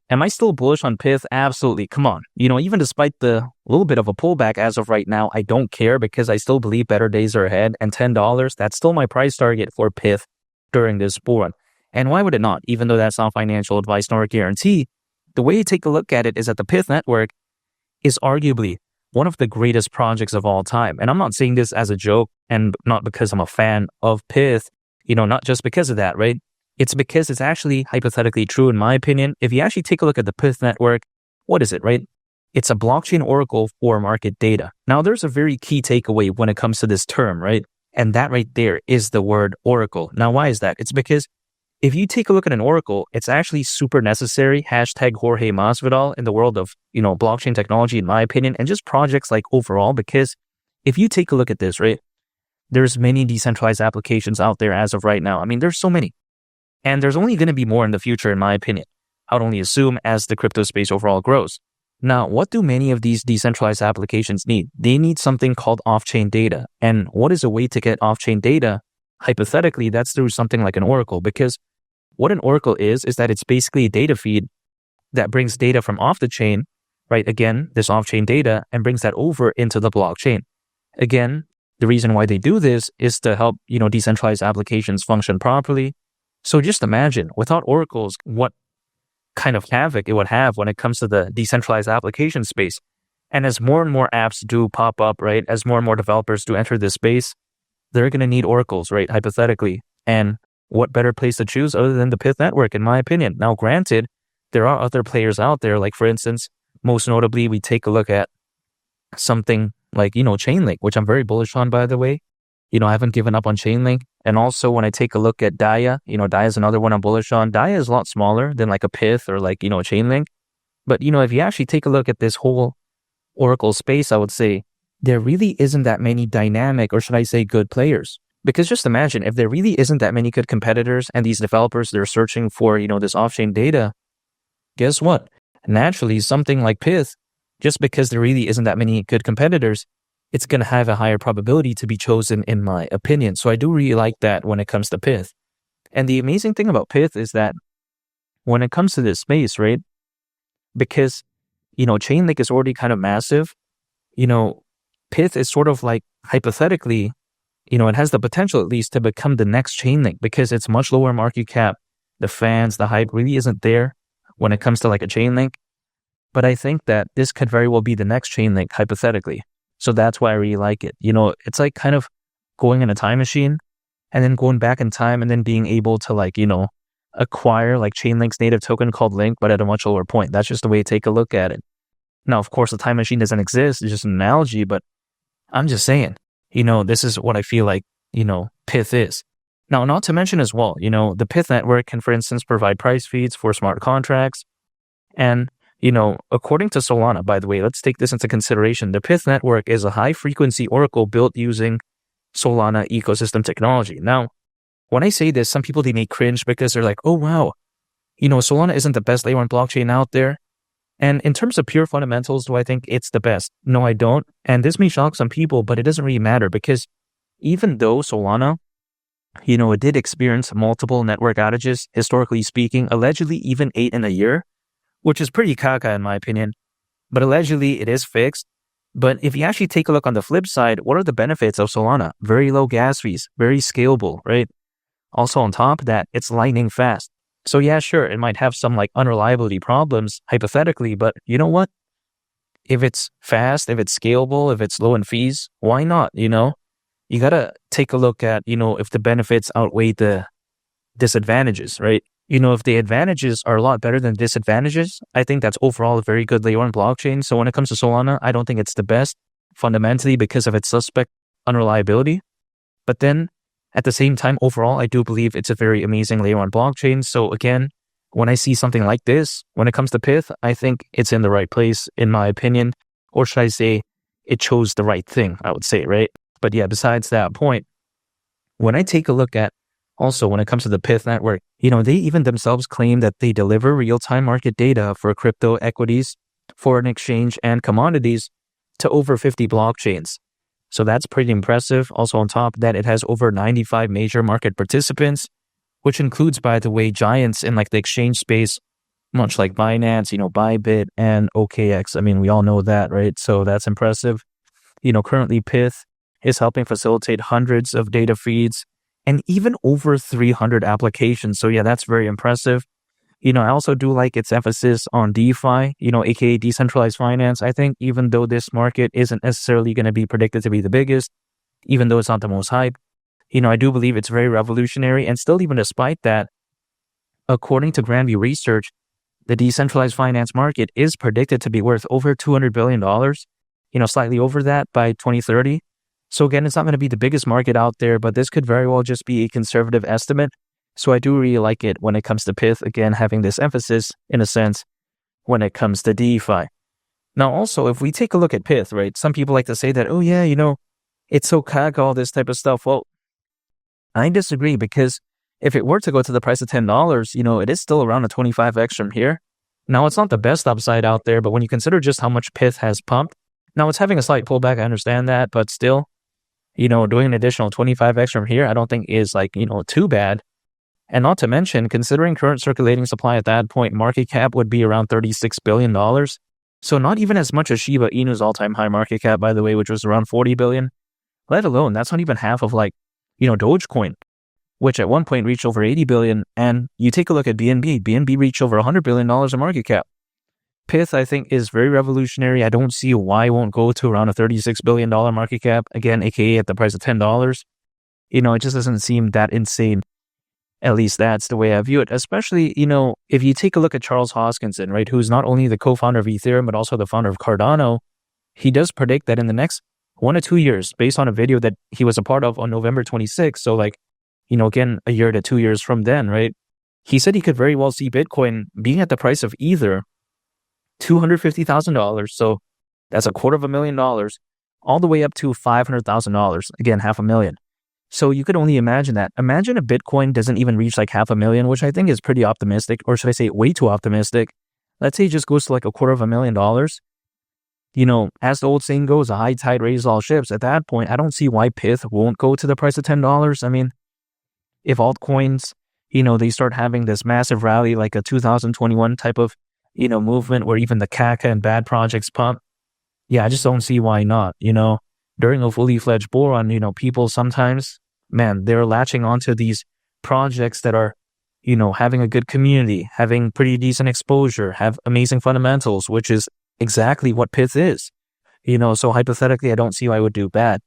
Am I still bullish on Pyth? Absolutely. Come on. Even despite the little bit of a pullback as of right now, I don't care because I still believe better days are ahead. And $10, that's still my price target for Pyth during this bull run. And why would it not? Even though that's not financial advice nor a guarantee, the way you take a look at it is that the Pyth network is arguably one of the greatest projects of all time. And I'm not saying this as a joke and not because I'm a fan of Pyth, not just because of that, right? It's because it's actually hypothetically true in my opinion. If you actually take a look at the Pyth network, what is it, right? It's a blockchain oracle for market data. Now, there's a very key takeaway when it comes to this term, right? And that right there is the word oracle. Now, why is that? It's because if you take a look at an oracle, it's actually super necessary. Hashtag Jorge Masvidal in the world of, blockchain technology, in my opinion, and just projects like overall, because if you take a look at this, right, there's many decentralized applications out there as of right now. I mean, there's so many. And there's only going to be more in the future, in my opinion. I would only assume as the crypto space overall grows. Now, what do many of these decentralized applications need? They need something called off-chain data. And what is a way to get off-chain data? Hypothetically, that's through something like an oracle, because what an oracle is that it's basically a data feed that brings data from off the chain, right? Again, this off-chain data, and brings that over into the blockchain. Again, the reason why they do this is to help, decentralized applications function properly. So just imagine, without oracles, what kind of havoc it would have when it comes to the decentralized application space. And as more and more apps do pop up, right, as more and more developers do enter this space, they're going to need oracles, right, hypothetically. And what better place to choose other than the Pyth network, in my opinion? Now, granted, there are other players out there, like, for instance, most notably, we take a look at something like, Chainlink, which I'm very bullish on, by the way. I haven't given up on Chainlink. And also when I take a look at Daya, Daya is another one I'm bullish on. Daya is a lot smaller than like a Pyth or like, Chainlink. But, if you actually take a look at this whole Oracle space, I would say there really isn't that many dynamic, or should I say good players. Because just imagine if there really isn't that many good competitors and these developers, they're searching for, this off-chain data, guess what? Naturally, something like Pyth, just because there really isn't that many good competitors, it's going to have a higher probability to be chosen, in my opinion. So I do really like that when it comes to Pyth. And the amazing thing about Pyth is that when it comes to this space, right, because, Chainlink is already kind of massive, Pyth is sort of like, hypothetically, it has the potential at least to become the next Chainlink because it's much lower market cap. The fans, the hype really isn't there when it comes to like a Chainlink. But I think that this could very well be the next Chainlink, hypothetically. So that's why I really like it. It's like kind of going in a time machine and then going back in time and then being able to like, acquire like Chainlink's native token called Link, but at a much lower point. That's just the way to take a look at it. Now, of course, the time machine doesn't exist. It's just an analogy, but I'm just saying, this is what I feel like, Pyth is. Now, not to mention as well, the Pyth network can, for instance, provide price feeds for smart contracts. And according to Solana, by the way, let's take this into consideration. The Pyth network is a high-frequency oracle built using Solana ecosystem technology. Now, when I say this, some people, they may cringe because they're like, oh, wow, Solana isn't the best layer 1 blockchain out there. And in terms of pure fundamentals, do I think it's the best? No, I don't. And this may shock some people, but it doesn't really matter because even though Solana, it did experience multiple network outages, historically speaking, allegedly even 8 in a year, which is pretty caca in my opinion, but allegedly it is fixed. But if you actually take a look on the flip side, what are the benefits of Solana? Very low gas fees, very scalable, right? Also on top of that, it's lightning fast. So yeah, sure, it might have some like unreliability problems, hypothetically, but you know what? If it's fast, if it's scalable, if it's low in fees, why not, You gotta take a look at, if the benefits outweigh the disadvantages, right? If the advantages are a lot better than disadvantages, I think that's overall a very good layer 1 blockchain. So when it comes to Solana, I don't think it's the best fundamentally because of its suspect unreliability. But then at the same time, overall, I do believe it's a very amazing layer 1 blockchain. So again, when I see something like this, when it comes to Pyth, I think it's in the right place, in my opinion. Or should I say, it chose the right thing, I would say, right? But yeah, besides that point, when I take a look at also, when it comes to the Pyth network, they even themselves claim that they deliver real-time market data for crypto equities, foreign exchange, and commodities to over 50 blockchains. So that's pretty impressive. Also on top of that, it has over 95 major market participants, which includes, by the way, giants in like the exchange space much like Binance, Bybit and OKX. I mean, we all know that, right? So that's impressive. Currently Pyth is helping facilitate hundreds of data feeds and even over 300 applications. So yeah, that's very impressive. I also do like its emphasis on DeFi, aka decentralized finance. I think even though this market isn't necessarily going to be predicted to be the biggest, even though it's not the most hype, I do believe it's very revolutionary. And still, even despite that, according to Grandview Research, the decentralized finance market is predicted to be worth over $200 billion, slightly over that by 2030. So again, it's not going to be the biggest market out there, but this could very well just be a conservative estimate. So I do really like it when it comes to Pyth, again, having this emphasis, in a sense, when it comes to DeFi. Now, also, if we take a look at Pyth, right, some people like to say that, oh yeah, it's so CAC, all this type of stuff. Well, I disagree, because if it were to go to the price of $10, it is still around a 25x from here. Now, it's not the best upside out there, but when you consider just how much Pyth has pumped, now it's having a slight pullback, I understand that, but still, doing an additional 25x from here, I don't think is too bad. And not to mention, considering current circulating supply at that point, market cap would be around $36 billion. So not even as much as Shiba Inu's all-time high market cap, by the way, which was around $40 billion. Let alone, that's not even half of Dogecoin, which at one point reached over $80 billion. And you take a look at BNB. BNB reached over $100 billion in market cap. Pyth, I think, is very revolutionary. I don't see why it won't go to around a $36 billion market cap, again, aka at the price of $10. It just doesn't seem that insane. At least that's the way I view it, especially, if you take a look at Charles Hoskinson, right, who's not only the co-founder of Ethereum, but also the founder of Cardano. He does predict that in the next 1 to 2 years, based on a video that he was a part of on November 26th, so again, a year to 2 years from then, right, he said he could very well see Bitcoin being at the price of either $250,000, so that's $250,000, all the way up to $500,000, again, $500,000. So you could only imagine that. Imagine if Bitcoin doesn't even reach $500,000, which I think is pretty optimistic, or should I say way too optimistic. Let's say it just goes to $250,000. As the old saying goes, a high tide raises all ships. At that point, I don't see why Pyth won't go to the price of $10. I mean, if altcoins, they start having this massive rally, like a 2021 type of, movement where even the Kaka and bad projects pump, yeah, I just don't see why not, During a fully fledged bull run, people sometimes, they're latching onto these projects that are, having a good community, having pretty decent exposure, have amazing fundamentals, which is exactly what Pyth is. So hypothetically, I don't see why it would do bad.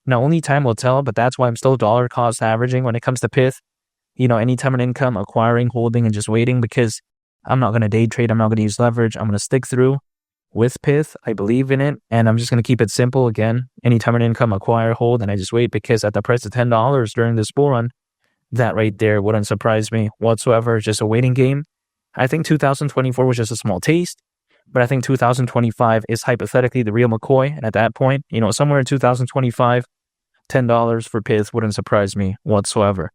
Now, only time will tell, but that's why I'm still dollar cost averaging when it comes to Pyth. Anytime an income, acquiring, holding, and just waiting, because I'm not going to day trade. I'm not going to use leverage. I'm going to stick through with Pyth. I believe in it, and I'm just going to keep it simple. Again, anytime an income, acquire, hold, and I just wait, because at the price of $10 during this bull run, that right there wouldn't surprise me whatsoever. It's just a waiting game. I think 2024 was just a small taste, but I think 2025 is hypothetically the real McCoy, and at that point, somewhere in 2025, $10 for Pyth wouldn't surprise me whatsoever.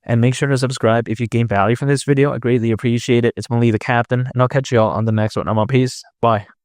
And make sure to subscribe if you gain value from this video. I greatly appreciate it. It's Mali the Captain, and I'll catch you all on the next one. I'm on. Peace. Bye.